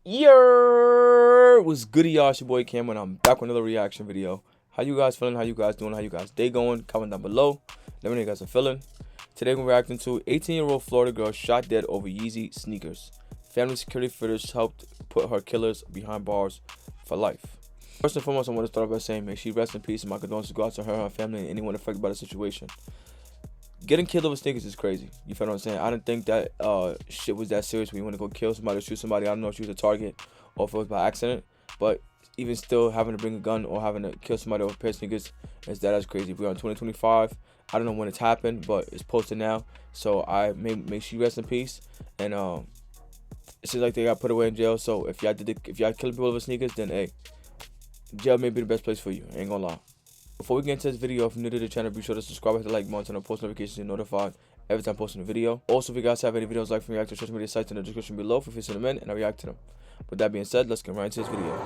Yo, what's goody, y'all? It's your boy Cameron. I'm back with another reaction video. How you guys feeling? How you guys doing? How you guys day going? Comment down below. Let me know how you guys are feeling. Today we're reacting to 18-year-old Florida girl shot dead over Yeezy sneakers. Family security footage helped put her killers behind bars for life. First and foremost, I want to start off by saying, may she rest in peace, and my condolences go out to her and her family and anyone affected by the situation. Getting killed over sneakers is crazy. You feel what I'm saying? I didn't think that shit was that serious when you want to go kill somebody or shoot somebody. I don't know if she was a target or if it was by accident. But even still, having to bring a gun or having to kill somebody over a pair of sneakers is that's crazy. We're on 2025. I don't know when it's happened, but it's posted now. So I make sure you rest in peace. And it seems like they got put away in jail. So if y'all killing people over sneakers, then hey, jail may be the best place for you. I ain't gonna lie. Before we get into this video, if you're new to the channel, be sure to subscribe, hit the like button, and post notifications to be notified every time I post a video. Also, if you guys have any videos like from react to social media sites in the description below, feel free to send them in and I react to them. With that being said, let's get right into this video.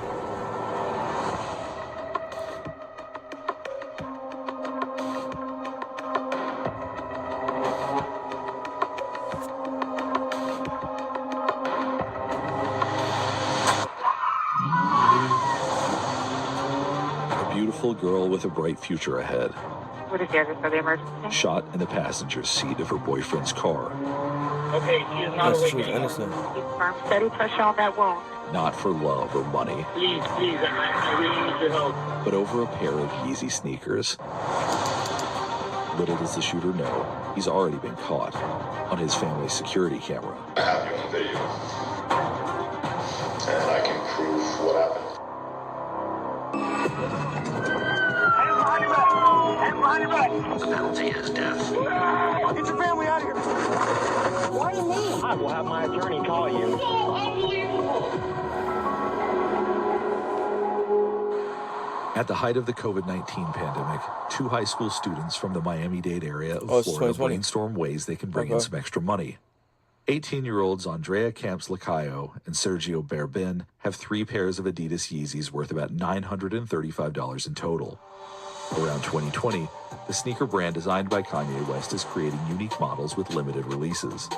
Beautiful girl with a bright future ahead. What is the address of the emergency? Shot in the passenger seat of her boyfriend's car. Okay, she is not awake anymore. Innocent. Keep firm, steady pressure on that wound. Not for love or money, Please, I really need your help. but over a pair of Yeezy sneakers. Little does the shooter know, he's already been caught on his family's security camera. I have you on video, and I can prove what happened. The penalty is death. Get your family out of here. What do you mean? I will have my attorney call you. So unbelievable. At the height of the COVID-19 pandemic, 2 high school students from the Miami-Dade area of it's Florida 2020. brainstorm ways they can bring in some extra money. 18-year-olds Andrea Camps-Lacayo and Sergio Berbin have 3 pairs of Adidas Yeezys worth about $935 in total. Around 2020, the sneaker brand designed by Kanye West is creating unique models with limited releases.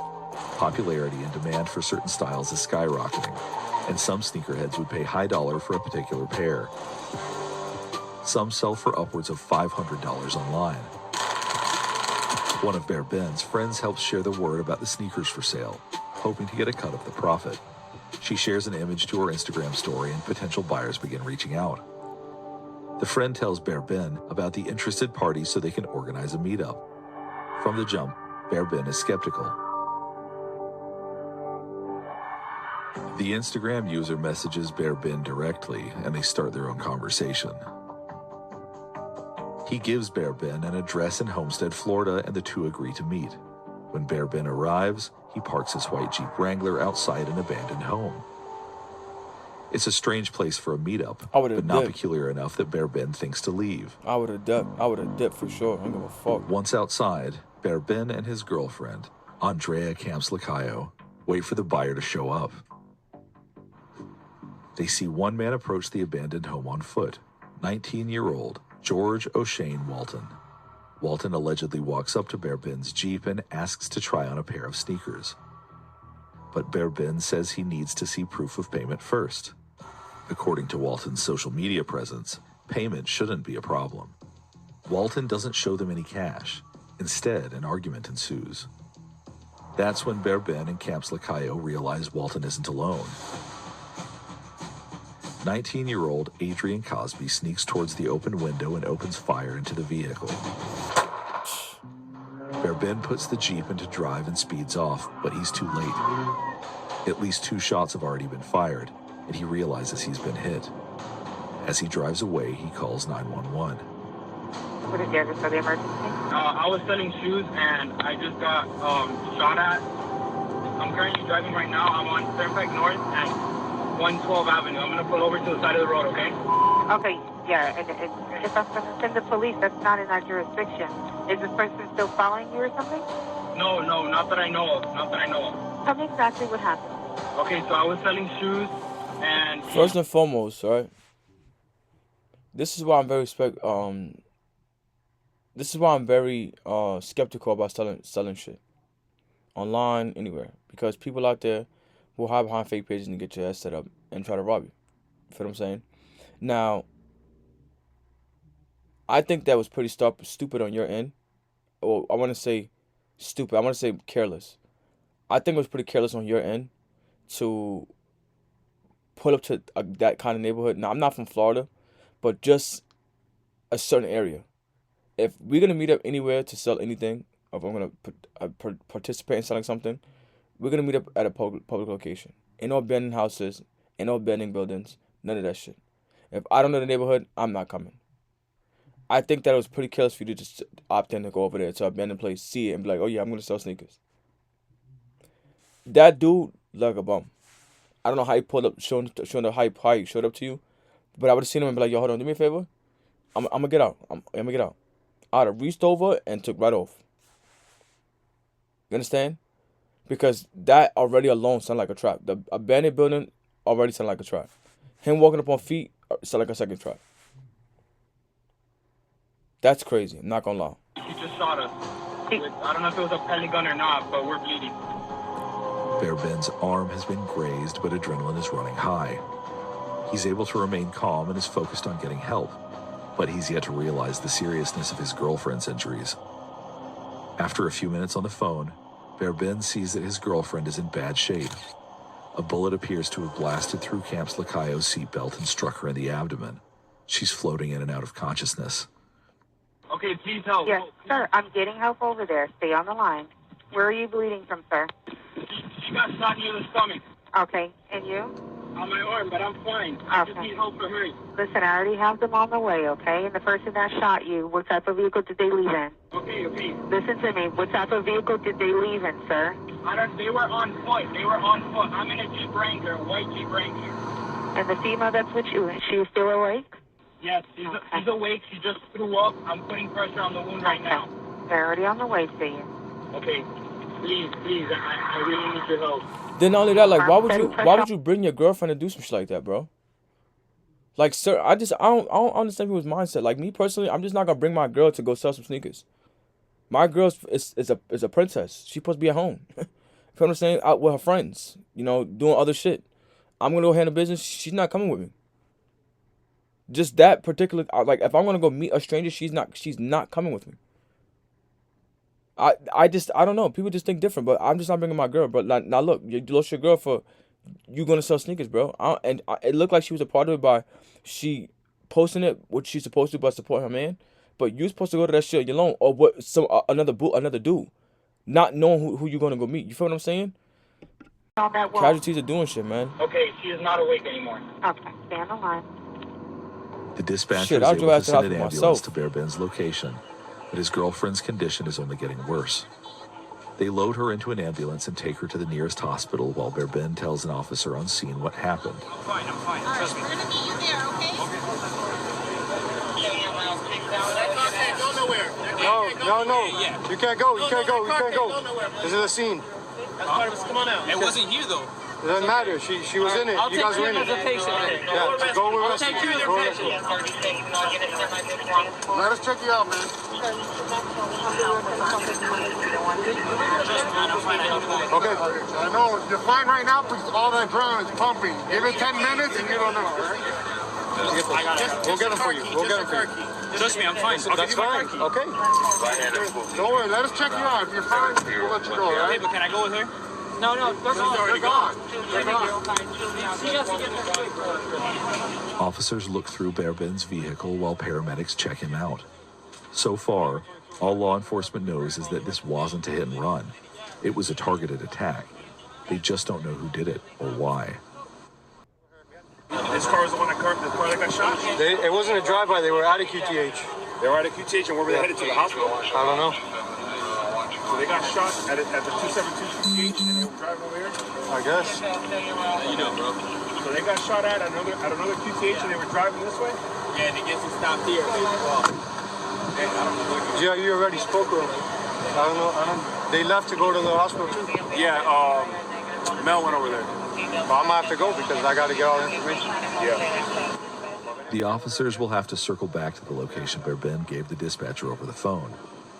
Popularity and demand for certain styles is skyrocketing, and some sneakerheads would pay high dollar for a particular pair. Some sell for upwards of $500 online. One of Berbin's friends helps share the word about the sneakers for sale, hoping to get a cut of the profit. She shares an image to her Instagram story and potential buyers begin reaching out. The friend tells Berbin about the interested parties so they can organize a meetup. From the jump, Berbin is skeptical. The Instagram user messages Berbin directly and they start their own conversation. He gives Berbin an address in Homestead, Florida, and the two agree to meet. When Berbin arrives, he parks his white Jeep Wrangler outside an abandoned home. It's a strange place for a meetup, but not peculiar enough that Berbin thinks to leave. I would have dipped for sure. I don't give a fuck. Once outside, Berbin and his girlfriend, Andrea Camps-Lacayo, wait for the buyer to show up. They see one man approach the abandoned home on foot, 19-year-old George O'Shane Walton. Walton allegedly walks up to Berbin's Jeep and asks to try on a pair of sneakers. But Berbin says he needs to see proof of payment first. According to Walton's social media presence, payment shouldn't be a problem. Walton doesn't show them any cash. Instead, an argument ensues. That's when Berbin and Camps-Lacayo realize Walton isn't alone. 19-year-old Adrian Cosby sneaks towards the open window and opens fire into the vehicle. Berbin puts the Jeep into drive and speeds off, but he's too late. At least 2 shots have already been fired, and he realizes he's been hit. As he drives away, he calls 911. What is the address of the emergency? I was selling shoes and I just got shot at. I'm currently driving right now. I'm on Turnpike North and 112 Avenue. I'm going to pull over to the side of the road, okay? Okay, yeah, and if I'm going to send the police, that's not in our jurisdiction. Is this person still following you or something? No, not that I know of. Tell me exactly what happened. Okay, so I was selling shoes and... First and foremost, right? This is why I'm very skeptical about selling shit online, anywhere, because people out there who hide behind fake pages and get your ass set up and try to rob you. You feel what I'm saying? Now, I think that was pretty stupid on your end. Well, I want to say stupid. I want to say careless. I think it was pretty careless on your end to pull up to that kind of neighborhood. Now, I'm not from Florida, but just a certain area. If we're going to meet up anywhere to sell anything, or if I'm going to participate in selling something, we're going to meet up at a public location. Ain't no abandoned houses, ain't no abandoned buildings, none of that shit. If I don't know the neighborhood, I'm not coming. I think that it was pretty careless for you to just opt in to go over there to an abandoned place, see it, and be like, oh yeah, I'm going to sell sneakers. That dude, like a bum. I don't know how he pulled up, showing the hype, how he showed up to you, but I would have seen him and be like, yo, hold on, do me a favor. I'm going to get out. I'm going to get out. I'd have reached over and took right off. You understand? Because that already alone sounded like a trap. The abandoned building already sounded like a trap. Him walking up on feet sounded like a second trap. That's crazy. I'm not gonna lie. He just shot us. I don't know if it was a pellet gun or not, but we're bleeding. Bear Ben's arm has been grazed, but adrenaline is running high. He's able to remain calm and is focused on getting help, but he's yet to realize the seriousness of his girlfriend's injuries. After a few minutes on the phone, Bear Ben sees that his girlfriend is in bad shape. A bullet appears to have blasted through Camps Lacayo's seatbelt and struck her in the abdomen. She's floating in and out of consciousness. Okay, please help. Yes, sir. I'm getting help over there. Stay on the line. Where are you bleeding from, sir? She got shot near the stomach. Okay. And you? On my arm, but I'm fine. I just Okay. need help for her. Listen, I already have them on the way, okay? And the person that shot you, what type of vehicle did they leave in? Okay. Listen to me. What type of vehicle did they leave in, sir? They were on foot. I'm in a Jeep Wrangler, a white Jeep Wrangler. And the female that's with you, is she still awake? Yes, she's awake. She just threw up. I'm putting pressure on the wound right now. They're already on the way to you. Okay. Please, I really need your help. Then not only that, like, why would you bring your girlfriend to do some shit like that, bro? Like, sir, I don't understand people's mindset. Like, me personally, I'm just not gonna bring my girl to go sell some sneakers. My girl is a princess. She's supposed to be at home. You know what I'm saying? Out with her friends, you know, doing other shit. I'm gonna go handle business. She's not coming with me. Just that particular, like, if I'm gonna go meet a stranger, she's not coming with me. I don't know. People just think different, but I'm just not bringing my girl. But now look, you lost your girl for you gonna sell sneakers, bro. It looked like she was a part of it by she posting it, what she's supposed to, by support her man. But you're supposed to go to that shit alone, or what? Another dude, not knowing who you're gonna go meet. You feel what I'm saying? Casualties are doing shit, man. Okay, she is not awake anymore. Okay, stay on the line. The dispatcher is able to send an ambulance to Bear Ben's location, but his girlfriend's condition is only getting worse. They load her into an ambulance and take her to the nearest hospital while Bear Ben tells an officer on scene what happened. I'm fine. Trust me. We're gonna meet you there, okay? Go nowhere. No. You can't go. This is a scene. Come on out. It wasn't here though. It doesn't matter. She was in it. You guys were in it. Yeah, go with us. Go with us. Let us check you out, man. Okay. I know you're fine right now because all that adrenaline is pumping. Give it 10 minutes and you don't know. We'll get them for you. Trust me, I'm fine. That's fine. Okay. Don't worry. Let us check you out. If you're fine, we'll let you go, all right? But can I go with her? No, they're gone. Officers look through Bear Ben's vehicle while paramedics check him out. So far, all law enforcement knows is that this wasn't a hit and run. It was a targeted attack. They just don't know who did it or why. This car was the car that got shot? It wasn't a drive-by. They were out of QTH. They were at a QTH, and where were they headed to? The hospital? I don't know. So they got shot at the 272 QTH, and they were driving over here? I guess. You know, bro. So they got shot at another QTH, and they were driving this way? Yeah, they get some stopped here. Yeah, you already spoke with them. I don't know. They left to go to the hospital too. Yeah, Mel went over there. But I'm gonna have to go because I gotta get all the information. Yeah. The officers will have to circle back to the location Bear Ben gave the dispatcher over the phone.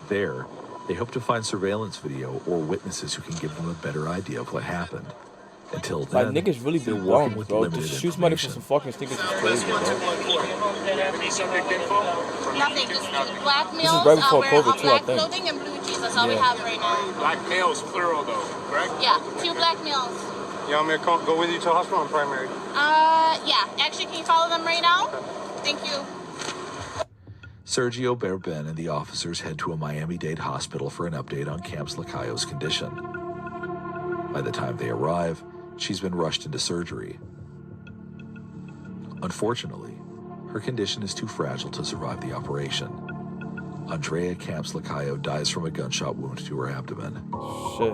There, they hope to find surveillance video or witnesses who can give them a better idea of what happened. Until Like, then, niggas really be they're working dumb, with bro. limited Just shoot somebody for information. some fucking sneakers is crazy, bro. Any subject info? Nothing, just black This is males right before wear COVID, too, I black think. clothing and blue jeans. That's all we Yeah. have right now. Black males, plural though, correct? Yeah, 2 black males. You want me to go with you to the hospital on primary? Yeah. Actually, can you follow them right now? Thank you. Sergio Berbin and the officers head to a Miami-Dade hospital for an update on Camps Lacayo's condition. By the time they arrive, she's been rushed into surgery. Unfortunately, her condition is too fragile to survive the operation. Andrea Camps Lacayo dies from a gunshot wound to her abdomen. Shit.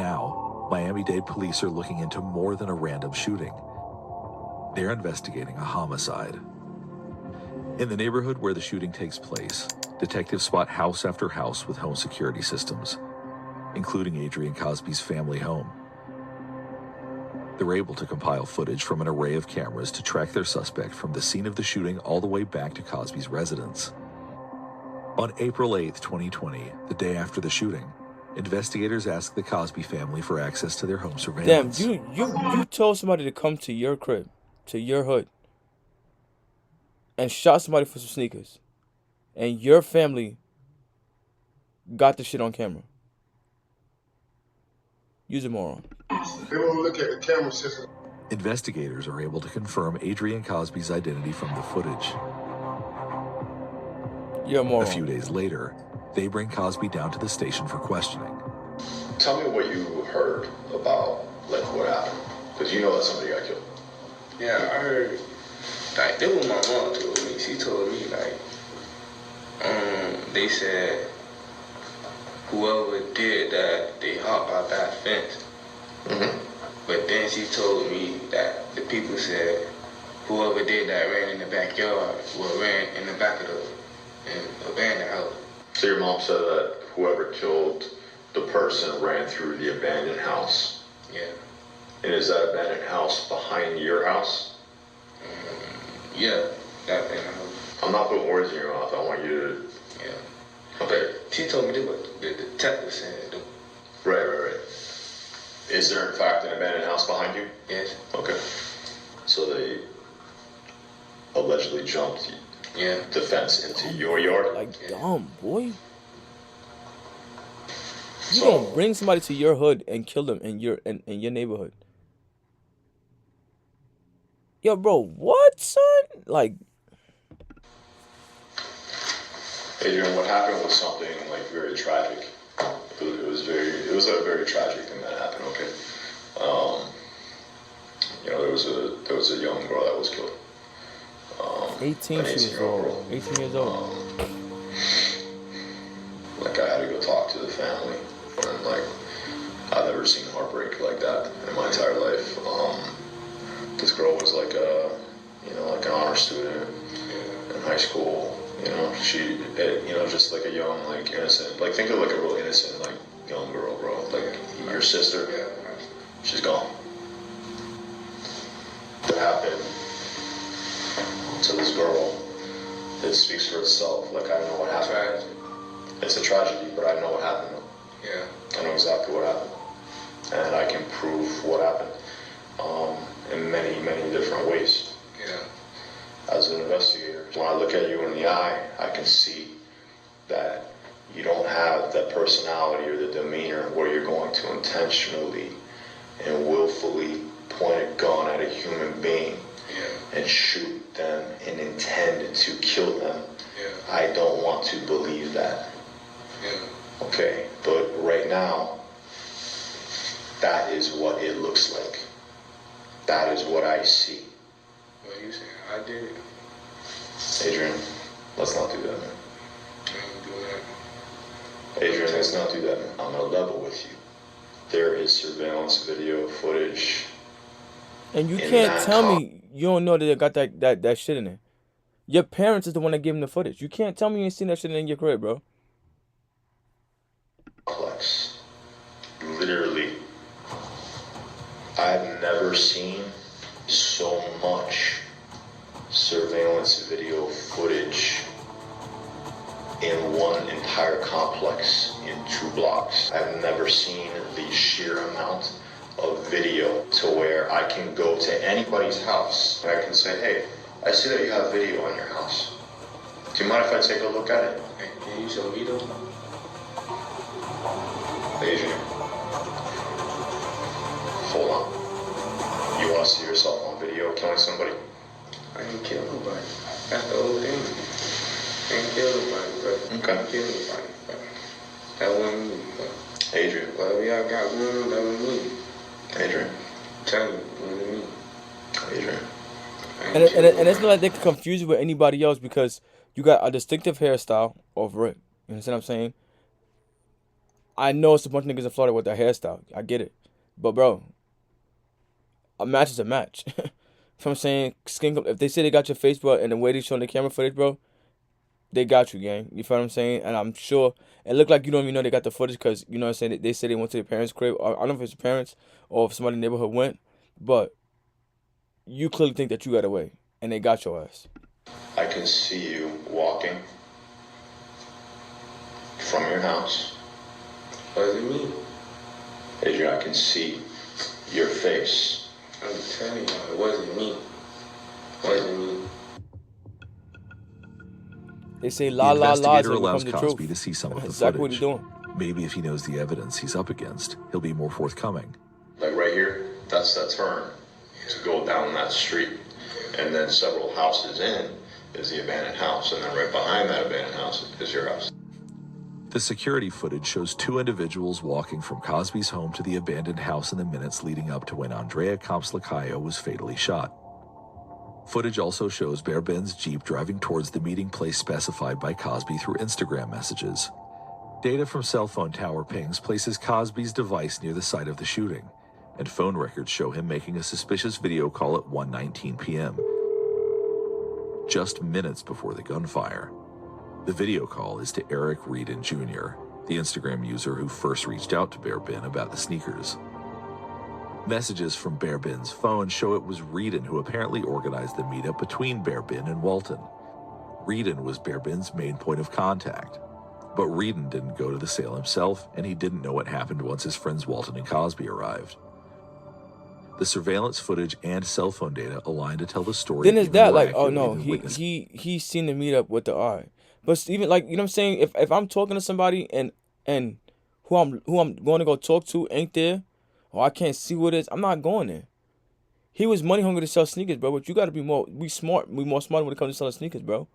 Now, Miami-Dade police are looking into more than a random shooting. They're investigating a homicide. In the neighborhood where the shooting takes place, detectives spot house after house with home security systems, including Adrian Cosby's family home. They're able to compile footage from an array of cameras to track their suspect from the scene of the shooting all the way back to Cosby's residence. On April 8th, 2020, the day after the shooting, investigators asked the Cosby family for access to their home Damn, surveillance. you told somebody to come to your crib, to your hood, and shot somebody for some sneakers, and your family got the shit on camera. Use a moron. They won't look at the camera system. Investigators are able to confirm Adrian Cosby's identity from the footage. You're a moron. A few days later, they bring Cosby down to the station for questioning. Tell me what you heard about, like, what happened. Because you know that somebody got killed. Yeah, I heard, like, it was my mom told me. She told me, like, they said whoever did that, they hopped out that fence. But then she told me that the people said whoever did that ran in the backyard, or ran in the back of the abandoned house. So your mom said that whoever killed the person ran through the abandoned house. Yeah. And is that abandoned house behind your house? Yeah, that abandoned house. I'm not putting words in your mouth. I want you to... Yeah. Okay. She told me what the detective said. Right. Is there in fact an abandoned house behind you? Yes. Okay. So they allegedly jumped the fence into your yard? Like, dumb, boy. You gonna bring somebody to your hood and kill them in your neighborhood? Yo, bro, what, son? Like, Adrian, what happened was something like very tragic. It was a very tragic thing that happened. Okay. There was a young girl that was killed. 18 years old. 18 years old. Like, I had to go talk to the family, and like, I've never seen heartbreak like that in my entire life. This girl was like like an honor student in high school. She, just like a young, like, innocent, like, think of like a real innocent, like, young girl, bro. Like, your sister, she's gone. What happened to this girl, it speaks for itself. Like, I know what happened. It's a tragedy, but I know what happened. Yeah. I know exactly what happened. And I can prove what happened in many, many different ways. Yeah. As an investigator, when I look at you in the eye, I can see that you don't have that personality or the demeanor where you're going to intentionally and willfully point a gun at a human being and shoot them and intend to kill them. Yeah. I don't want to believe that. Yeah. Okay, but right now, that is what it looks like. That is what I see. What you saying? I did it. Adrian, let's not do that, man. I ain't do that. Adrian, let's not do that, man. I'm gonna level with you. There is surveillance video footage. And you can't tell me you don't know that they got that shit in there. Your parents is the one that gave him the footage. You can't tell me you ain't seen that shit in your crib, bro. Complex. Literally. I've never seen so much surveillance video footage in one entire complex in 2 blocks. I've never seen the sheer amount of video to where I can go to anybody's house and I can say, hey, I see that you have video on your house. Do you mind if I take a look at it? Can you show me though? Adrian, hold on. You want to see yourself on video killing somebody? I didn't kill nobody. That's the whole thing. I didn't kill nobody, bro. Okay. I didn't kill nobody, bro. That wasn't me, bro. Adrian. Whatever y'all got going on, that was me. Adrian. Tell me, it wasn't me. Adrian. And it's not like they can confuse you with anybody else because you got a distinctive hairstyle over it. You understand what I'm saying? I know it's a bunch of niggas in Florida with their hairstyle. I get it. But, bro, a match is a match. You know what I'm saying? If they say they got your face, bro, and the way they showing the camera footage, bro, they got you, gang. You feel what I'm saying? And I'm sure it looked like you don't even know they got the footage because, you know what I'm saying, they said they went to their parents' crib. I don't know if it's their parents or if somebody in the neighborhood went, but you clearly think that you got away, and they got your ass. I can see you walking from your house. Wasn't me. Adrian, I can see your face. I'm telling y'all, it wasn't me. Wasn't me. They say The la la la investigator till it allows becomes the Cosby truth. to see some of the Exactly what footage. he's doing. Maybe if he knows the evidence he's up against, he'll be more forthcoming. Like right here, that's that turn to go down that street. And then several houses in is the abandoned house. And then right behind that abandoned house is your house. The security footage shows two individuals walking from Cosby's home to the abandoned house in the minutes leading up to when Andrea Camps-Lacayo was fatally shot. Footage also shows Bear Ben's Jeep driving towards the meeting place specified by Cosby through Instagram messages. Data from cell phone tower pings places Cosby's device near the site of the shooting, and phone records show him making a suspicious video call at 1:19 p.m., just minutes before the gunfire. The video call is to Eric Reedon Jr., the Instagram user who first reached out to Bear Ben about the sneakers. Messages from Bear Ben's phone show it was Reedon who apparently organized the meetup between Bear Ben and Walton. Reedon was Bear Ben's main point of contact, but Reedon didn't go to the sale himself, and he didn't know what happened once his friends Walton and Cosby arrived. The surveillance footage and cell phone data align to tell the story. Then is that like, oh accurately no, than he's seen the meetup with the eye. But even like, you know what I'm saying, if I'm talking to somebody and who I'm going to go talk to ain't there, or I can't see what it is, I'm not going there. He was money hungry to sell sneakers, bro. But you got to be more smart when it comes to selling sneakers, bro.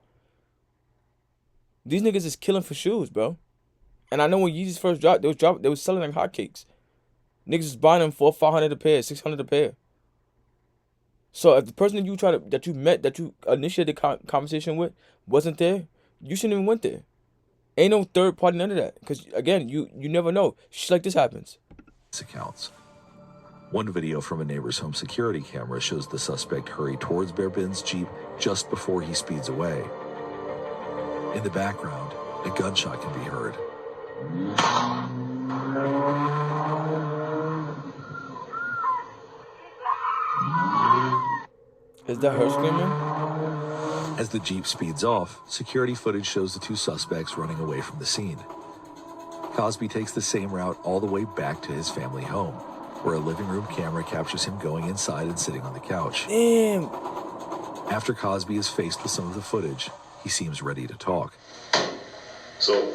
These niggas is killing for shoes, bro. And I know when Yeezys first dropped, they was selling like hotcakes. Niggas was buying them for $500 a pair, $600 a pair. So if the person that you initiated the conversation with wasn't there, you shouldn't even went there. Ain't no third party, none of that. Because again, you never know. Shit like this happens. Accounts. One video from a neighbor's home security camera shows the suspect hurry towards Bear Ben's Jeep just before he speeds away. In the background, a gunshot can be heard. Is that her screaming? As the Jeep speeds off, security footage shows the two suspects running away from the scene. Cosby takes the same route all the way back to his family home, where a living room camera captures him going inside and sitting on the couch. Damn. After Cosby is faced with some of the footage, he seems ready to talk. So,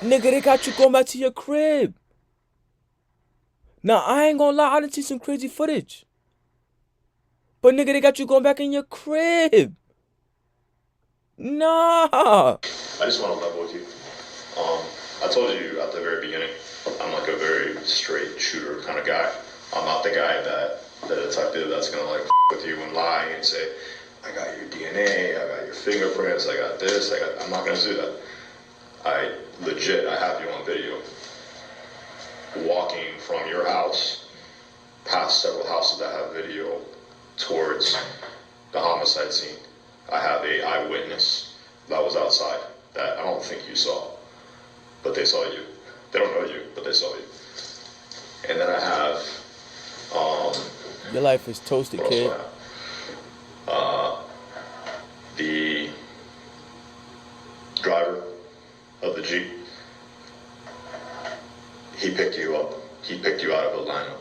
nigga, they got you going back to your crib. Now, I ain't gonna lie, I done see some crazy footage. But nigga, they got you going back in your crib. Nah. I just want to level with you. I told you at the very beginning, I'm like a very straight shooter kind of guy. I'm not the guy the detective that's gonna like with you and lie and say, I got your DNA, I got your fingerprints, I got this, I'm not gonna do that. I have you on video walking from your house past several houses that have video towards the homicide scene. I have a eyewitness that was outside that I don't think you saw, but they saw you. They don't know you, but they saw you. And then I have your life is toasted, kid. The driver of the Jeep. He picked you up. He picked you out of Atlanta.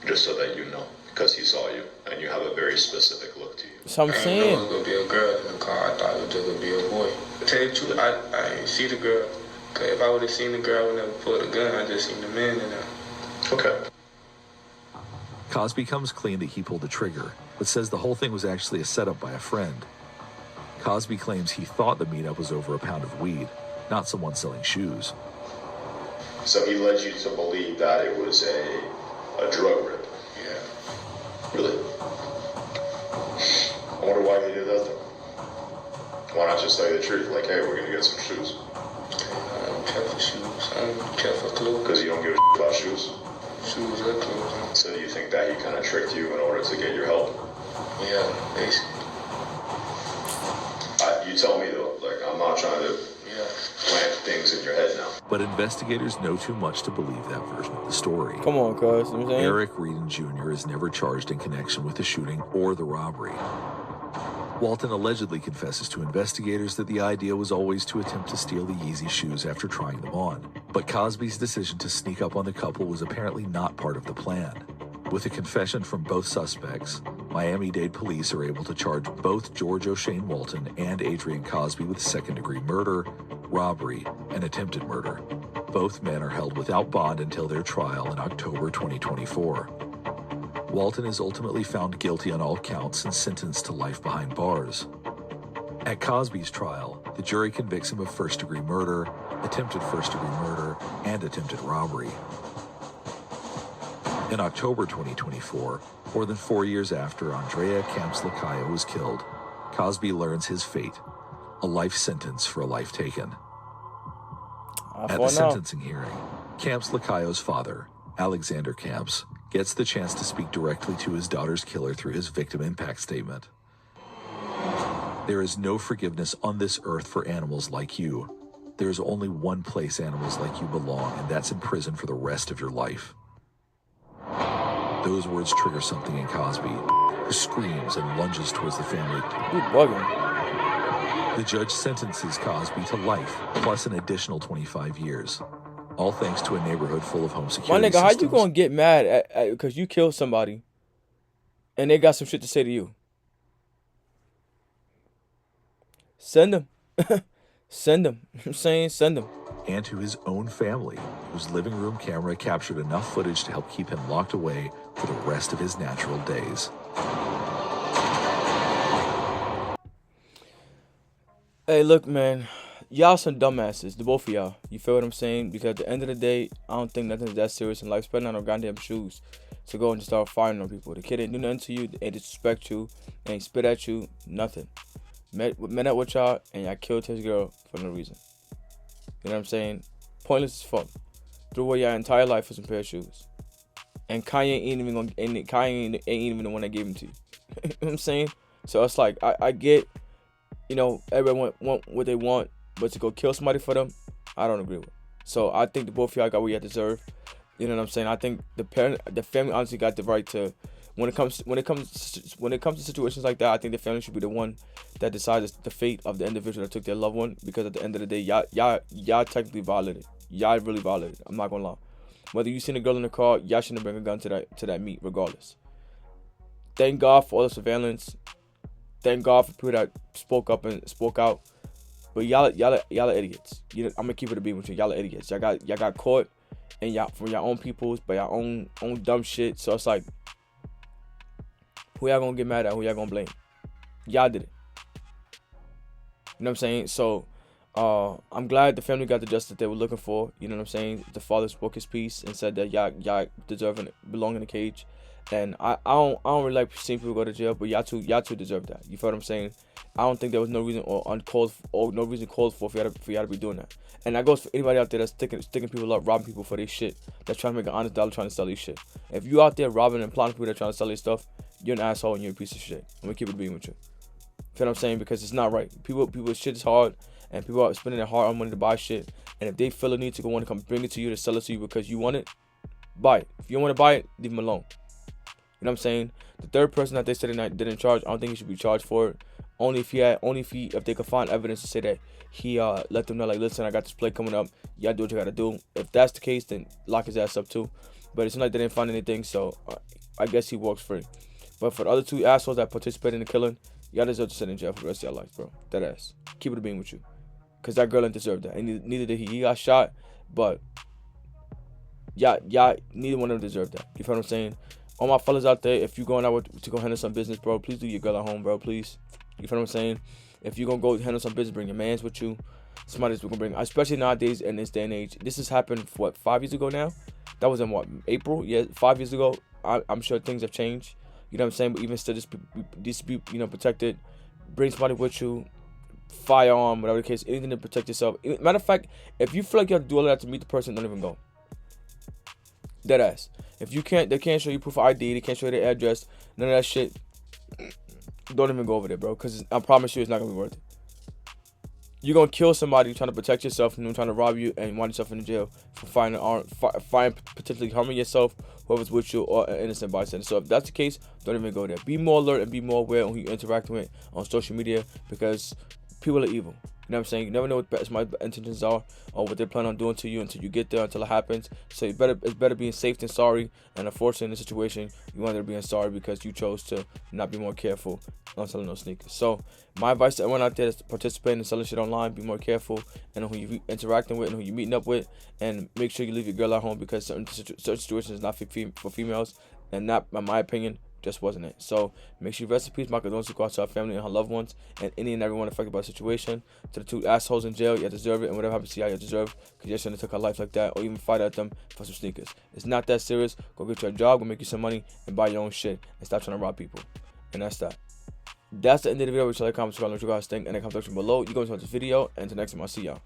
Just so that you know, because he saw you, and you have a very specific look to you. That's what I'm I saying. didn't know it was gonna be a girl in the car. I thought it was just gonna be a boy. To tell you the truth, I didn't see the girl. Cause if I would have seen the girl, I would never pulled the gun. I just seen the man in there. Okay. Cosby comes clean that he pulled the trigger, but says the whole thing was actually a setup by a friend. Cosby claims he thought the meetup was over a pound of weed, not someone selling shoes. So he led you to believe that it was a drug rip. Yeah. Really? I wonder why he did that though. Why not just tell you the truth? Like, hey, we're gonna get some shoes. I don't care for shoes. I don't care for clothes. Because you don't give a shit about shoes. Shoes or clothes. So you think that he kind of tricked you in order to get your help? Yeah, basically. You tell me though. Like, I'm not trying to plant things in your head now. But investigators know too much to believe that version of the story. Come on, cuz. You know what I'm saying? Eric Reedon Jr. is never charged in connection with the shooting or the robbery. Walton allegedly confesses to investigators that the idea was always to attempt to steal the Yeezy shoes after trying them on. But Cosby's decision to sneak up on the couple was apparently not part of the plan. With a confession from both suspects, Miami-Dade police are able to charge both George O'Shane Walton and Adrian Cosby with second-degree murder, robbery, and attempted murder. Both men are held without bond until their trial in October 2024. Walton is ultimately found guilty on all counts and sentenced to life behind bars. At Cosby's trial, the jury convicts him of first-degree murder, attempted first-degree murder, and attempted robbery. In October 2024, more than 4 years after Andrea Camps Lacayo was killed, Cosby learns his fate, a life sentence for a life taken. At the sentencing hearing, Camps Lacayo's father, Alexander Camps, gets the chance to speak directly to his daughter's killer through his victim impact statement. There is no forgiveness on this earth for animals like you. There is only one place animals like you belong, and that's in prison for the rest of your life. Those words trigger something in Cosby, who screams and lunges towards the family. You bugging. The judge sentences Cosby to life, plus an additional 25 years. All thanks to a neighborhood full of home security My nigga, how systems. you gonna get mad at because you killed somebody and they got some shit to say to you? Send them. Send them. I'm saying send them. And to his own family, whose living room camera captured enough footage to help keep him locked away for the rest of his natural days. Hey, look, man. Y'all some dumbasses, the both of y'all. You feel what I'm saying? Because at the end of the day, I don't think nothing's that serious in life. Spending on no goddamn shoes to go and just start firing on people. The kid ain't do nothing to you, ain't disrespect you, ain't spit at you, nothing. Met up with y'all, and y'all killed his girl for no reason. You know what I'm saying? Pointless as fuck. Threw away your entire life for some pair of shoes. And Kanye ain't even the one that gave them to you. You know what I'm saying? So it's like, I get, you know, everyone want what they want. But to go kill somebody for them, I don't agree with. So I think the both of y'all got what you deserve. You know what I'm saying? I think the family honestly got the right to, when it comes to situations like that, I think the family should be the one that decides the fate of the individual that took their loved one. Because at the end of the day, y'all technically violated. Y'all really violated. I'm not gonna lie. Whether you seen a girl in the car, y'all shouldn't bring a gun to that meet, regardless. Thank God for all the surveillance. Thank God for people that spoke up and spoke out. But y'all are idiots. I'm gonna keep it a beat with you. Y'all are idiots. Y'all got caught, and y'all from your own peoples by your own dumb shit. So it's like, who y'all gonna get mad at? Who y'all gonna blame? Y'all did it. You know what I'm saying? So, I'm glad the family got the justice they were looking for. You know what I'm saying? The father spoke his piece and said that y'all deserve and belong in the cage. And I don't really like seeing people go to jail, but y'all two deserve that. You feel what I'm saying? I don't think there was no reason no reason called for y'all to be doing that. And that goes for anybody out there that's sticking people up, robbing people for their shit, that's trying to make an honest dollar trying to sell their shit. If you out there robbing and plotting people that trying to sell their stuff, you're an asshole and you're a piece of shit. I'm gonna keep it being with you. Feel what I'm saying? Because it's not right. People's shit is hard, and people are spending their hard-earned money to buy shit. And if they feel a need to want to come bring it to you to sell it to you because you want it, buy it. If you don't want to buy it, leave them alone. You know what I'm saying? The third person that they said they didn't charge, I don't think he should be charged for it. Only if they could find evidence to say that he let them know, like, listen, I got this play coming up. Y'all do what you gotta do. If that's the case, then lock his ass up too. but it's not like they didn't find anything, so I guess he walks free. But for the other 2 assholes that participated in the killing, y'all deserve to sit in jail for the rest of your life, bro. That ass. Keep it a being with you. Because that girl didn't deserve that. And neither did he. He got shot, but y'all, neither one of them deserved that. You feel what I'm saying? All my fellas out there, if you going out to go handle some business, bro, please do your girl at home, bro, please. You feel what I'm saying? If you're going to go handle some business, bring your mans with you. Somebody's going to bring, especially nowadays in this day and age. This has happened, for, what, 5 years ago now? That was in, what, April? Yeah, 5 years ago. I'm sure things have changed. You know what I'm saying? But even still, just be you know, protected. Bring somebody with you. Firearm, whatever the case, anything to protect yourself. Matter of fact, if you feel like you have to do all that to meet the person, don't even go. Dead ass. If you can't, they can't show you proof of ID, they can't show you their address, none of that shit. Don't even go over there, bro, because I promise you it's not gonna be worth it. You're gonna kill somebody trying to protect yourself and them trying to rob you and wind yourself in jail for potentially harming yourself, whoever's with you, or an innocent bystander. So if that's the case, don't even go there. Be more alert and be more aware on who you interact with on social media, because people are evil. You know what I'm saying? You never know what my intentions are or what they plan on doing to you until you get there, until it happens. So it's better being safe than sorry. And unfortunately, in this situation, you wanted to be sorry because you chose to not be more careful on selling those sneakers. So my advice to everyone out there that's participating in selling shit online: be more careful and who you interacting with and who you meeting up with, and make sure you leave your girl at home, because certain situations is not for females, and that, in my opinion, just wasn't it. So make sure you rest in peace. My condolences go out to our family and her loved ones and any and everyone affected by the situation. To the 2 assholes in jail, you deserve it, and whatever happens to you deserve, because you shouldn't have took her life like that or even fight at them for some sneakers. It's not that serious. Go get your job, go make you some money, and buy your own shit, and stop trying to rob people. And that's that. That's the end of the video. Make sure to like, comment, subscribe, let you guys think in the comment section below. You go into this video, and until next time, I'll see y'all.